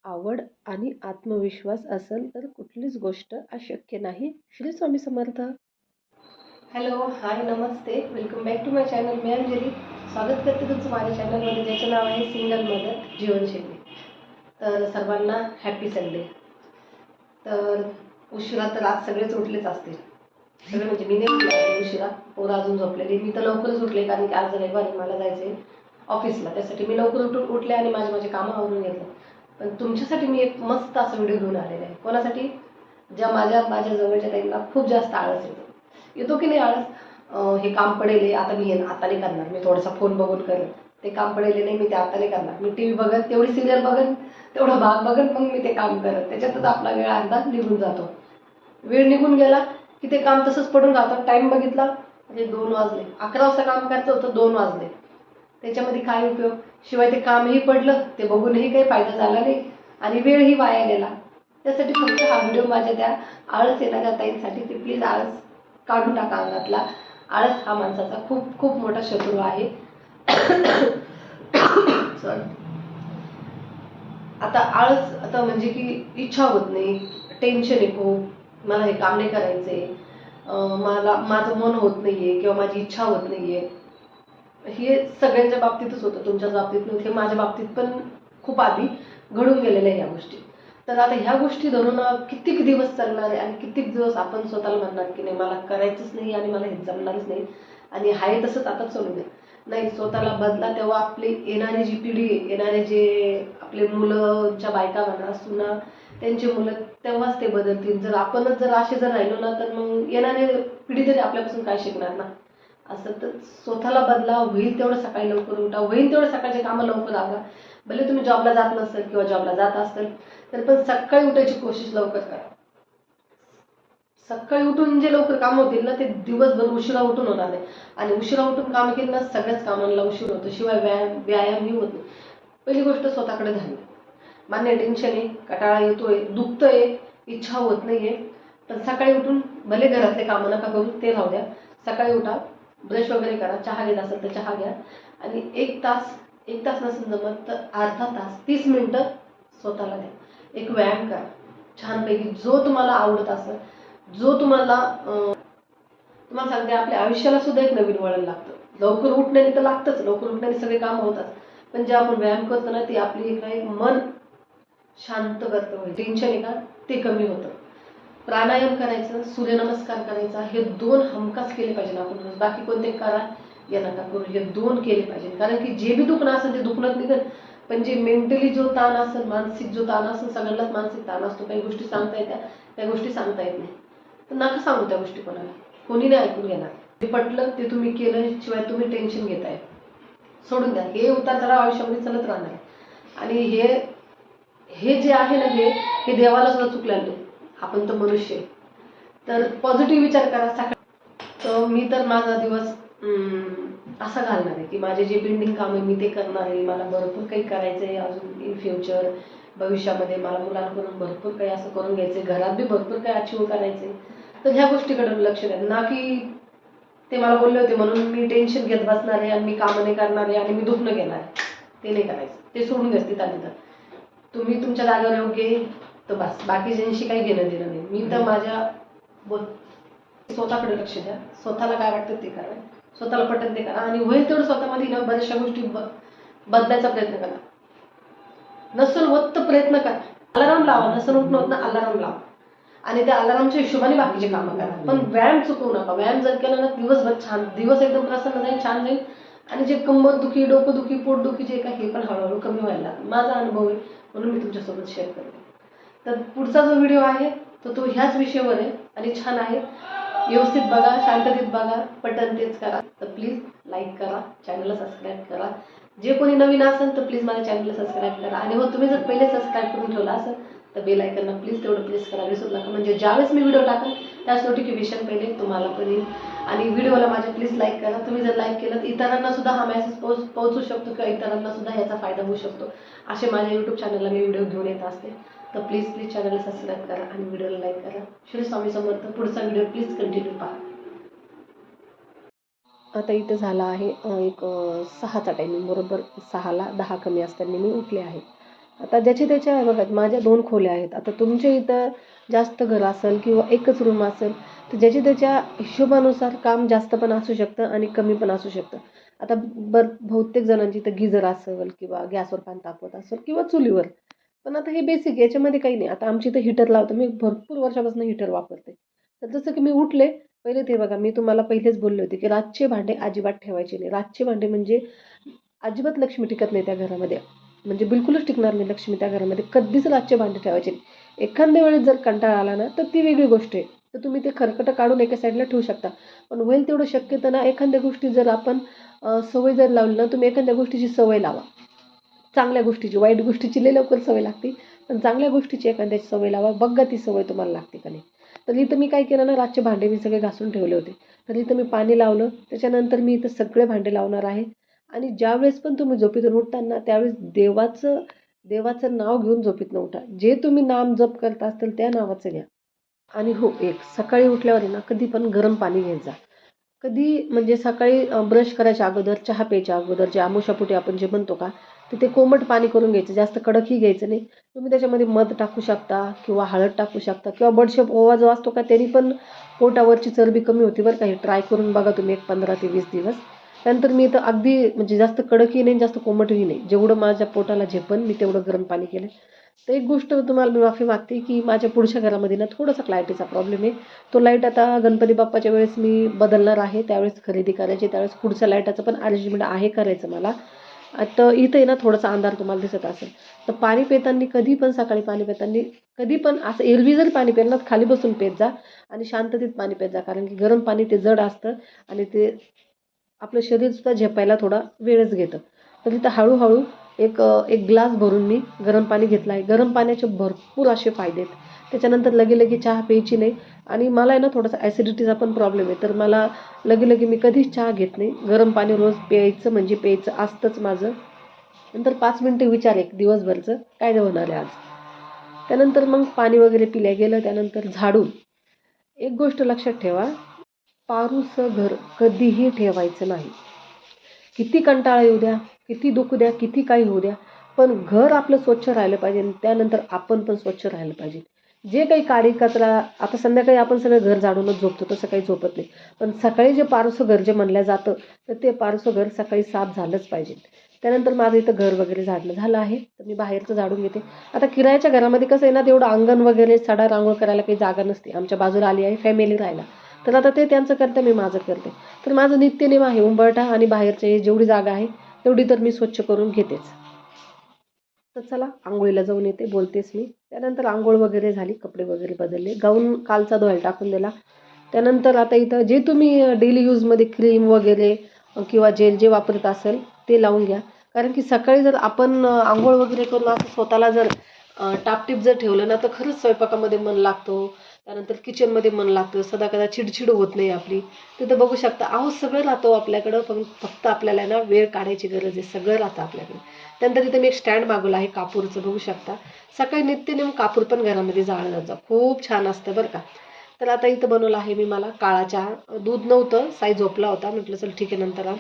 आवड आणि आत्मविश्वास असेल तर कुठलीच गोष्ट अशक्य नाही. श्री स्वामी समर्थ. हॅलो, हाय, नमस्ते, welcome back to my channel. मी अंजली स्वागत करते तुमचं माझ्या चॅनलमध्ये, ज्याचं नाव आहे सिंगल मदर जीवनशैली. तर सर्वांना हॅपी संडे. तर उशिरा तर आज सगळेच उठलेच असतील, सगळे म्हणजे मी नाही उठले उशिरा, पोरं अजून झोपलेली. मी तर लवकरच उठले कारण की आज रविवारी मला जायचं आहे ऑफिसला, त्यासाठी मी लवकर उठले आणि माझे कामं आवरून घेतलं. पण तुमच्यासाठी मी एक मस्त असा व्हिडिओ घेऊन आलेला आहे. कोणासाठी? ज्या माझ्या जवळच्या ताईंना खूप जास्त आळस येतो की नाही आळस. हे काम पडेल आता मी आता नाही करणार, मी थोडासा फोन बघून करेन. ते काम पडेल नाही, मी ते आता नाही करणार. मी टीव्ही बघत, तेवढी सिरियल बघन, तेवढा भाग बघत, मग मी ते काम करत. त्याच्यातच आपला वेळ अर्धा निघून जातो. वेळ निघून गेला की ते काम तसंच पडून राहतं. टाइम बघितला म्हणजे 2 वाजले. 11 वाजता काम करायचं होतं, 2 वाजले. त्याच्यामध्ये काय उपयोग? शिवाय ते कामही पडलं, ते बघूनही काही फायदा झाला नाही आणि वेळही वाया गेला. त्यासाठी फक्त हा व्हिडिओ माझ्या त्या आळस येणाऱ्या ताईंसाठी, ते प्लीज आळस काढून टाका अंगातला. आळस हा माणसाचा खूप खूप मोठा शत्रू आहे. सॉरी. आता आळस आता म्हणजे की इच्छा होत नाही, टेन्शन येतो, मला हे काम नाही करायचंय, मला माझं मन होत नाहीये किंवा माझी इच्छा होत नाहीये. हे सगळ्यांच्या बाबतीतच होतं, तुमच्याच बाबतीत नव्हतं, हे माझ्या बाबतीत पण खूप आधी घडून गेलेल्या ह्या गोष्टी. तर आता ह्या गोष्टी धरून कित्येक दिवस चालणार आहे आणि कित्येक दिवस आपण स्वतःला म्हणणार की नाही मला करायचंच नाही आणि मला हे जमणारच नाही आणि हाय तसंच आता चालू दे. नाही, स्वतःला बदला, तेव्हा आपली येणारी जी पिढी, येणारे जे आपले मुलंच्या बायका म्हणा, सुना, त्यांची मुलं, तेव्हाच ते बदलतील. जर आपणच जर असे जर राहिलो ना, तर मग येणारी पिढी तरी आपल्यापासून काय शिकणार ना. असं तर स्वतःला बदला, होईल तेवढं सकाळी लवकर उठा, होईल तेवढं सकाळचे कामं लवकर आवरा. भले तुम्ही जॉबला जात नसेल किंवा जॉबला जात असेल तर पण सकाळी उठायची कोशिश लवकर करा. सकाळी उठून जे लवकर काम होतील ना, ते दिवसभर उशिरा उठून होणार नाही. आणि उशिरा उठून काम केलं ना, सगळ्याच कामांना उशीर होतो, शिवाय व्यायामही होत नाही. पहिली गोष्ट स्वतःकडे ध्यान. मान्य, टेन्शन आहे, कंटाळा येतोय, दुखतंय, इच्छा होत नाहीये, पण सकाळी उठून भले घरातले कामं नका करू, ते राहू द्या. सकाळी उठा, ब्रश वगैरे करा, चहा घेत असेल तर चहा घ्या आणि 1 तास नसेल जमत तर अर्धा तास, 30 मिनिटं स्वतःला द्या. एक व्यायाम करा छानपैकी, जो तुम्हाला आवडत असेल, जो तुम्हाला सांगते, आपल्या आयुष्याला सुद्धा एक नवीन वळण लागतं. लवकर उठण्याने तर लागतंच, लवकर उठण्याने सगळे कामं होतात, पण जे आपण व्यायाम करतो ना, ते आपली एक मन शांत करतं, टेन्शन आहे का ते कमी होतं. प्राणायाम करायचं, सूर्यनमस्कार करायचा, हे 2 हमखास केले पाहिजे आपण. बाकी कोणते करा या नका करू, हे 2 केले पाहिजे. कारण की जे बी दुखणं असेल ते दुखणंच निघेल, पण जे मेंटली जो ताण असेल, मानसिक जो ताण असेल, सगळ्यांनाच मानसिक ताण असतो. काही गोष्टी सांगता येत्या, त्या गोष्टी सांगता येत नाही. तर नका सांगू त्या गोष्टी कोणाला, कोणी नाही ऐकून घेणार. ते पटलं ते तुम्ही केलं, शिवाय तुम्ही टेन्शन घेताय, सोडून द्या. हे उतार चढाव आयुष्यामध्ये चालत राहणार. आणि हे जे आहे ना, हे देवाला सुद्धा चुकलेलं नाही. आपण तर मनुष्य आहे. तर पॉझिटिव्ह विचार करा सकाळी. तर मी तर माझा दिवस असा घालणार आहे की माझे जे पेंडिंग काम आहे मी ते करणार आहे. मला भरपूर काही करायचं आहे अजून इन फ्युचर, भविष्यामध्ये मला मुलांकडून भरपूर काही असं करून घ्यायचं आहे, घरात बी भरपूर काही अचीव करायचं आहे. तर ह्या गोष्टीकडे लक्ष द्या ना, की ते मला बोलले होते म्हणून मी टेन्शन घेत बसणार आहे आणि मी कामं नाही करणार आहे आणि मी दुखणं घेणार आहे. ते नाही करायचं, ते सोडून द्या तिथं. तुम्ही तुमच्या जागेवर योग्य आहे तर बस, बाकीच्यांशी काही घेणं देणं नाही. मी तर माझ्या स्वतःकडे लक्ष द्या, स्वतःला काय वाटतं ते करा, स्वतःला पटेल ते करा आणि होईल तेवढं स्वतःमध्ये ना बऱ्याचशा गोष्टी बदलायचा प्रयत्न करा. नसेल होत तर प्रयत्न करा, अलाराम लावा. नसेल उठणं होत ना, अलाराम लावा आणि त्या अलारामच्या हिशोबाने बाकीचे कामं करा. पण व्यायाम चुकवू नका. व्यायाम जर केला ना, दिवसभर छान, दिवस एकदम प्रसन्न जाईल, छान जाईल आणि जे कंबर दुखी, डोकं दुखी, पोट दुखी जे काय, हे पण हळूहळू कमी व्हायला लागेल. माझा अनुभव आहे म्हणून मी तुमच्यासोबत शेअर करते. तर पुढचा जो व्हिडिओ आहे तो ह्याच विषयावर आहे आणि छान आहे. व्यवस्थित बघा, शांततेत बघा, पटन तेच करा. तर प्लीज लाईक करा, चॅनलला सबस्क्राईब करा. जे कोणी नवीन असेल तर प्लीज माझ्या चॅनलला सबस्क्राईब करा आणि हो, तुम्ही जर पहिले सबस्क्राईब करून ठेवला असेल तर बेल आयकॉनला प्लीज तेवढं प्रेस करा, विसरू नका. म्हणजे ज्यावेळेस मी व्हिडिओ टाकेल त्याच नोटिफिकेशन पहिले तुम्हाला पण येईल. आणि व्हिडिओला माझ्या प्लीज लाईक करा. तुम्ही जर लाईक केलं तर इतरांना सुद्धा हा मेसेज पोहोचू शकतो किंवा इतरांना सुद्धा याचा फायदा होऊ शकतो. असे माझ्या यूट्यूब चॅनलला मी व्हिडिओ घेऊन येत असते. तर प्लीज चॅनलला सबस्क्राईब करा आणि व्हिडिओला लाईक करा. श्री स्वामी समर्थ. पुढचा व्हिडिओ प्लीज कंटिन्यू पहा. आता इथं झाला आहे एक 6चा टायमिंग, बरोबर 6ला 10 कमी असताना मी उठले आहे. आता ज्याची त्याच्या आहे बघा, माझ्या 2 खोल्या आहेत. आता तुमच्या इथं जास्त घर असेल किंवा एकच रूम असेल, तर ज्याची त्याच्या हिशोबानुसार काम जास्त पण असू शकतं आणि कमी पण असू शकतं. आता बहुतेक जणांची इथं गिझर असेल किंवा गॅसवर पाणी तापवत असेल किंवा चुलीवर. पण आता हे बेसिक याच्यामध्ये काही नाही. आता आमची इथं हीटर लावतो. मी भरपूर वर्षापासून हीटर वापरते. तर जसं की मी उठले, पहिले ते बघा मी तुम्हाला पहिलेच बोलले होते, की रातचे भांडे अजिबात ठेवायचे नाही. रातचे भांडे म्हणजे अजिबात लक्ष्मी टिकत नाही त्या घरामध्ये. म्हणजे बिलकुलच टिकणार नाही लक्ष्मी त्या घरामध्ये. कधीच रातचे भांडे ठेवायचे नाही. एखाद्या वेळेस जर कंटाळा आला ना, तर ती वेगळी गोष्ट आहे. तर तुम्ही ते खरकटं काढून एका साईडला ठेवू शकता. पण होईल तेवढं शक्यतो ना, एखाद्या गोष्टी जर आपण सवय जर लावली ना, तुम्ही एखाद्या गोष्टीची सवय लावा. चांगल्या गोष्टीची, वाईट गोष्टीची लई लवकर सवय लागते. पण चांगल्या गोष्टीची एखाद्याची सवय लावा. बघा ती सवय तुम्हाला लागते का नाही. तर इथं मी काय केलं ना, रातचे भांडे मी सगळे घासून ठेवले होते. तर इथं मी पाणी लावलं. त्याच्यानंतर मी इथं सगळे भांडे लावणार आहे. आणि ज्यावेळेस पण तुम्ही झोपेतून उठताना त्यावेळेस देवाचं नाव घेऊन झोपेतून उठा. जे तुम्ही नाम जप करत असाल त्या नावाचं घ्या. आणि हो, एक सकाळी उठल्यावर आहे ना, कधी पण गरम पाणी घेत जा. कधी म्हणजे सकाळी ब्रश करायच्या अगोदर, चहा प्यायच्या अगोदर जे आमुषापोटी आपण जे म्हणतो का, तर ते कोमट पाणी करून घ्यायचं. जास्त कडकही घ्यायचं नाही. तुम्ही त्याच्यामध्ये मध टाकू शकता किंवा हळद टाकू शकता किंवा बडीशेप ओवा जो असतो का, त्यानी पण पोटावरची चरबी कमी होती बरं का. हे ट्राय करून बघा तुम्ही एक 15 ते 20 दिवस. त्यानंतर मी इथं अगदी म्हणजे जास्त कडकही नाही, जास्त कोमटही नाही. जेवढं माझ्या पोटाला झेपेल मी तेवढं गरम पाणी केलं. तर एक गोष्ट तुम्हाला मी माफी मागते, की माझ्या पुढच्या घरामध्ये ना थोडासा लाईटीचा प्रॉब्लेम आहे. तो लाईट आता गणपती बाप्पाच्या वेळेस मी बदलणार आहे. त्यावेळेस खरेदी करायची. त्यावेळेस पुढच्या लाईटाचं पण अरेंजमेंट आहे करायचं मला. आता इथं आहे ना थोडासा अंधार तुम्हाला दिसत असेल. तर पाणी पिताना कधी पण सकाळी पाणी पिताना कधी पण असं एरवी जरी पाणी प्यायलं ना, खाली बसून पित जा आणि शांततेत पाणी पित जा. कारण की गरम पाणी ते जड असतं आणि ते आपलं शरीरसुद्धा झेपायला थोडा वेळच घेतं. तर तिथं हळूहळू एक ग्लास भरून मी गरम पाणी घेतलं आहे. गरम पाण्याचे भरपूर असे फायदे आहेत. त्याच्यानंतर लगे चहा प्यायची नाही. आणि मला आहे ना थोडासा ॲसिडिटीचा पण प्रॉब्लेम आहे. तर मला लगे मी कधीच चहा घेत नाही. गरम पाणी रोज प्यायचं म्हणजे प्यायचं असतंच माझं. नंतर 5 मिनिटं विचार एक दिवसभरचं काय होणार आहे आज. त्यानंतर मग पाणी वगैरे पिल्या गेलं. त्यानंतर झाडून एक गोष्ट लक्षात ठेवा, पारूचं घर कधीही ठेवायचं नाही. किती कंटाळा येऊ द्या, किती दुखू द्या, किती काही होऊ द्या, पण घर आपलं स्वच्छ राहिलं पाहिजे आणि त्यानंतर आपण पण स्वच्छ राहिलं पाहिजे. जे काही काडी कचरा आता संध्याकाळी आपण सगळं घर झाडूनच झोपतो, तसं काही झोपत नाही. पण सकाळी जे पारुसं घर जे म्हणलं जातं, तर ते पारुसं घर सकाळी साफ झालंच पाहिजे. त्यानंतर माझं इथं घर वगैरे झाडणं झालं आहे, तर मी बाहेरचं झाडून घेते. आता किरायाच्या घरामध्ये कसं आहे ना, तेवढं अंगण वगैरे सडा रांगोळ करायला काही जागा नसते. आमच्या बाजूला आली आहे फॅमिली राहायला. तर आता ते त्यांचं करते, मी माझं करते. तर माझं नित्यनेम आहे उंबरठा आणि बाहेरचे जेवढी जागा आहे तेवढी तर मी स्वच्छ करून घेतेच. तर चला अंघोळीला जाऊन येते, बोलतेच मी. त्यानंतर अंघोळ वगैरे झाली, कपडे वगैरे बदलले, गाऊन कालचा धुवायला टाकून दिला. त्यानंतर आता इथं जे तुम्ही डेली यूजमध्ये क्रीम वगैरे किंवा जेल जे वापरत असेल ते लावून घ्या. कारण की सकाळी जर आपण अंघोळ वगैरे करून असं स्वतःला जर टापटीप जर ठेवलं ना, तर खरंच स्वयंपाकामध्ये मन लागतो. त्यानंतर किचनमध्ये मन लागतं. सदाकदा चिडचिड होत नाही आपली. तिथं बघू शकता, अहो सगळं राहतं आपल्याकडं, पण फक्त आपल्याला ना वेळ काढायची गरज आहे. सगळं राहतं आपल्याकडे. त्यानंतर इथे मी एक स्टँड मागवला आहे कापूरचं, बघू शकता. सकाळी नित्यनेम कापूर पण घरामध्ये जाळलं जा, खूप छान असतं बरं का. तर आता इथं बनवलं आहे मी मला काळा चहा. दूध नव्हतं, साई झोपला होता. म्हटलं चल ठीक आहे नंतर आण.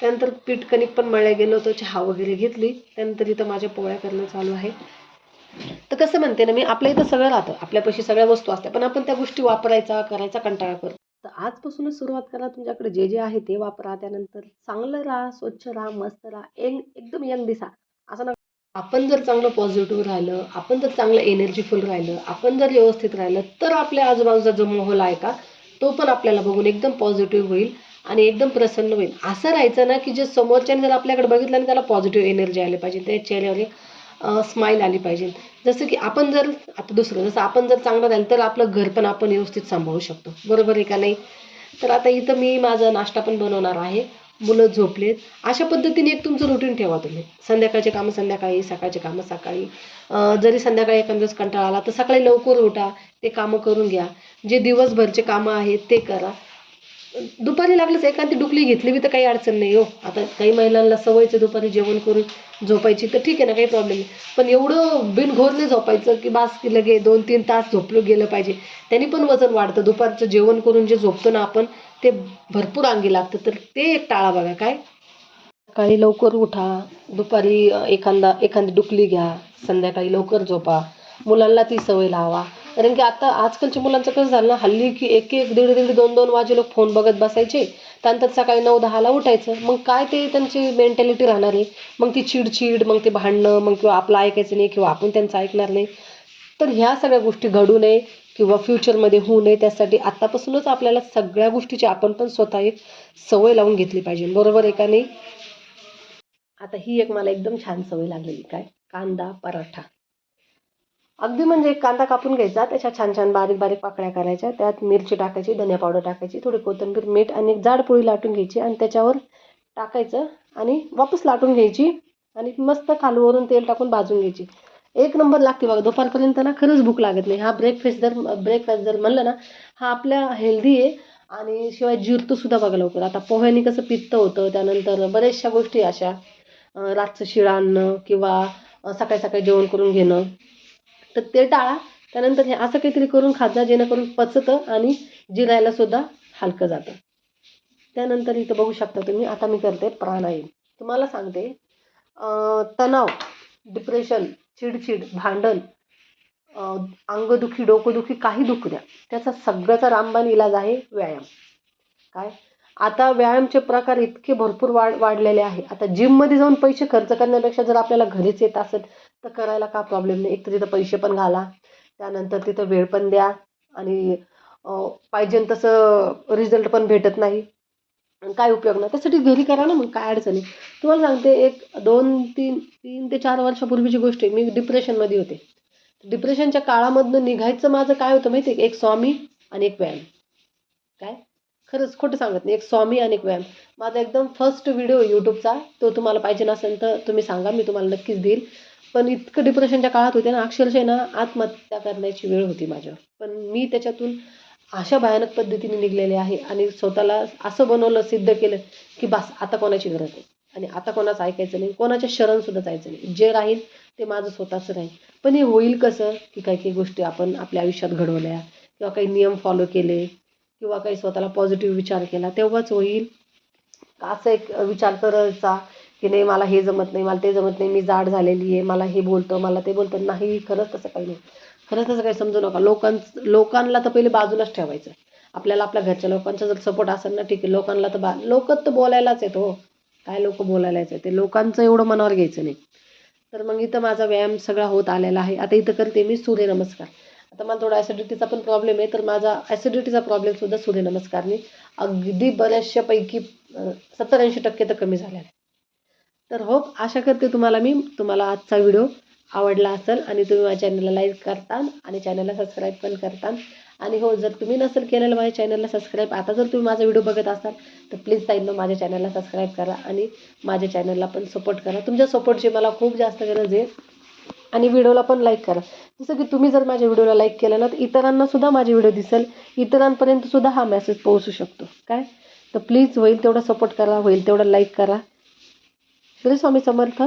त्यानंतर पीठ कणिक पण मळल्या गेलं होतं, चहा वगैरे घेतली. त्यानंतर इथं माझ्या पोळ्या करणं चालू आहे. तर कसं म्हणते ना मी, आपल्या इथं सगळं राहतं, आपल्यापाशी सगळ्या वस्तू असतात, पण आपण त्या गोष्टी वापरायचा करायचा कंटाळा करतो. तर आजपासूनच सुरुवात करा. तुमच्याकडे जे जे आहे ते वापरा. त्यानंतर चांगलं राहा, स्वच्छ राहा, मस्त राहा, एकदम यंग दिसा. असं नका. आपण जर चांगलं पॉझिटिव्ह राहिलं, आपण जर चांगलं एनर्जीफुल राहिलं, आपण जर व्यवस्थित राहिलं, तर आपल्या आजूबाजूचा जो माहोल आहे का, तो पण आपल्याला बघून एकदम पॉझिटिव्ह होईल आणि एकदम प्रसन्न होईल. असं राहायचं ना, की जे समोरच्याने जर आपल्याकडे बघितलं आणि त्याला पॉझिटिव्ह एनर्जी आली पाहिजे, त्या चेहऱ्यावर एक स्माईल आली पाहिजे. जसं की आपण जर आता दुसरं जसं आपण जर चांगलं राहिलं, तर आपलं घर पण आपण व्यवस्थित सांभाळू शकतो. बरोबर आहे का नाही? तर आता इथं मी माझा नाश्ता पण बनवणार आहे. मुलं झोपलेत. अशा पद्धतीने एक तुमचं रुटीन ठेवा तुम्ही. संध्याकाळचे कामं संध्याकाळी, सकाळचे कामं सकाळी. जरी संध्याकाळी एखाद्या दिवस कंटाळा आला, तर सकाळी लवकर उठा, ते कामं करून घ्या. जे दिवसभरचे कामं आहेत ते करा. दुपारी लागलंच एखादी डुकली घेतली बी तर काही अडचण नाही हो. आता काही महिलांना सवयचं दुपारी जेवण करून झोपायची, तर ठीक आहे ना, काही प्रॉब्लेम नाही. पण एवढं बिनघोर नाही झोपायचं की बास की लगे 2-3 तास झोपलं गेलं पाहिजे. त्यांनी पण वजन वाढतं. दुपारचं जेवण करून जे झोपतो ना आपण, ते भरपूर अंगी लागतं. तर ते एक टाळा बघा. काय सकाळी लवकर उठा, दुपारी एखादी डुकली घ्या, संध्याकाळी लवकर झोपा, मुलांना ती सवय लावा. कारण की आता आजकालच्या मुलांचं कसं झालं ना, हल्ली की 1-1, 1:30, 2-2 वाजे लोक फोन बघत बसायचे, त्यानंतर सकाळी 9-10ला उठायचं. मग काय ते त्यांची मेंटॅलिटी राहणार आहे. मग ती चिडचिड, मग ते भांडणं, मग किंवा आपलं ऐकायचं नाही किंवा आपण त्यांचं ऐकणार नाही. तर ह्या सगळ्या गोष्टी घडू नये किंवा फ्युचरमध्ये होऊ नये, त्यासाठी आत्तापासूनच आपल्याला सगळ्या गोष्टीची आपण पण स्वतः एक सवय लावून घेतली पाहिजे. बरोबर आहे का नाही? आता ही एक मला एकदम छान सवय लागलेली, काय, कांदा पराठा. अगदी म्हणजे एक कांदा कापून घ्यायचा, त्याच्या छान छान बारीक बारीक पाकळ्या करायच्या, त्यात मिरची टाकायची, धनिया पावडर टाकायची, थोडी कोथिंबीर, मीठ आणि एक जाड पोळी लाटून घ्यायची आणि त्याच्यावर टाकायचं आणि वापस लाटून घ्यायची आणि मस्त खालवरून तेल टाकून भाजून घ्यायची. एक नंबर लागते बघा. दुपारपर्यंत ना खरंच भूक लागत नाही. हा ब्रेकफास्ट जर म्हणलं ना, हा आपल्या हेल्दी आहे आणि शिवाय जिरतो सुद्धा बघा लवकर. आता पोह्याने कसं पित्त होतं, त्यानंतर बऱ्याचशा गोष्टी अशा रातचं शिळं आणणं किंवा सकाळी सकाळी जेवण करून घेणं, तर ते टाळा. त्यानंतर हे असं काहीतरी करून खात जा, जेणेकरून पचतं आणि जिरायला सुद्धा हलकं जातं. त्यानंतर इथं बघू शकता तुम्ही, आता मी करते प्राणायाम. तुम्हाला सांगते, तणाव, डिप्रेशन, चिडचिड, भांडण, अंगदुखी, डोकंदुखी, काही दुखू द्या, त्याचा सगळ्याचा रामबाण इलाज आहे व्यायाम. काय, आता व्यायामचे प्रकार इतके भरपूर वाढलेले आहे. आता जिममध्ये जाऊन पैसे खर्च करण्यापेक्षा जर आपल्याला घरीच येत असेल तर करायला का प्रॉब्लेम नाही. एक तर तिथं पैसे पण घाला, त्यानंतर तिथं वेळ पण द्या आणि पाहिजे तसं रिझल्ट पण भेटत नाही, काय उपयोग नाही. त्यासाठी घरी करा ना, मग काय अडचण आहे. तुम्हाला सांगते, एक 3 ते 4 वर्षापूर्वीची गोष्ट आहे. मी डिप्रेशनमध्ये होते. डिप्रेशनच्या काळामधनं निघायचं माझं काय होतं माहिती आहे, एक स्वामी आणि एक व्यायाम. काय, खरंच खोटं सांगत नाही, एक स्वामी आणि एक व्यायाम. माझा एकदम फर्स्ट व्हिडिओ यूट्यूबचा, तो तुम्हाला पाहिजे नसेल तर तुम्ही सांगा, मी तुम्हाला नक्कीच देईल. पण इतकं डिप्रेशनच्या काळात होते ना, अक्षरशः ना आत्महत्या करण्याची वेळ होती माझ्यावर. पण मी त्याच्यातून अशा भयानक पद्धतीने निघलेले आहे आणि स्वतःला असं बनवलं, सिद्ध केलं की बस आता कोणाची गरज नाही आणि आता कोणाचं ऐकायचं नाही, कोणाच्या शरणसुद्धा जायचं नाही. जे राहील ते माझं स्वतःचं राहील. पण हे होईल कसं, की काही काही गोष्टी आपण आपल्या आयुष्यात घडवल्या किंवा काही नियम फॉलो केले किंवा काही स्वतःला पॉझिटिव्ह विचार केला, तेव्हाच होईल. असं एक विचार करायचा की नाही मला हे जमत नाही, मला ते जमत नाही, मी जाड झालेली आहे, मला हे बोलतं, मला ते बोलतं, नाही. खरंच तसं काही नाही. खरंच तसं काही समजू नका. लोकांना तर पहिले बाजूलाच ठेवायचं. आपल्याला आपल्या घरच्या लोकांचा जर सपोर्ट असेल ना, ठीक आहे. लोकांना तर लोक तर बोलायलाच येत हो, काय लोक बोलायलाच येते, लोकांचं एवढं मनावर घ्यायचं नाही. तर मग इथं माझा व्यायाम सगळा होत आलेला आहे. आता इथं करते मी सूर्यनमस्कार. आता मला थोडा ॲसिडिटीचा पण प्रॉब्लेम आहे, तर माझा ॲसिडिटीचा प्रॉब्लेमसुद्धा सूर्यनमस्कारने अगदी बऱ्याचशापैकी 70-80% तर कमी झालेला आहे. तर हो, आशा करते तुम्हाला आजचा व्हिडिओ आवडला असेल आणि तुम्ही माझ्या चॅनलला लाईक करता आणि चॅनलला सबस्क्राईब पण करता. आणि हो, जर तुम्ही नसेल केलेलं माझ्या चॅनलला सबस्क्राईब, आता जर तुम्ही माझा व्हिडिओ बघत असाल तर प्लीज ताईंनो माझ्या चॅनलला सबस्क्राईब करा आणि माझ्या चॅनलला पण सपोर्ट करा. तुमच्या सपोर्टची मला खूप जास्त गरज आहे. आणि व्हिडिओला पण लाईक करा. जसं की तुम्ही जर माझ्या व्हिडिओला लाईक केलं ना, तर इतरांना सुद्धा माझे व्हिडिओ दिसेल, इतरांपर्यंत सुद्धा हा मेसेज पोहोचू शकतो. काय, तर प्लीज होईल तेवढा सपोर्ट करा, होईल तेवढा लाईक करा. श्री स्वामी समर्थ.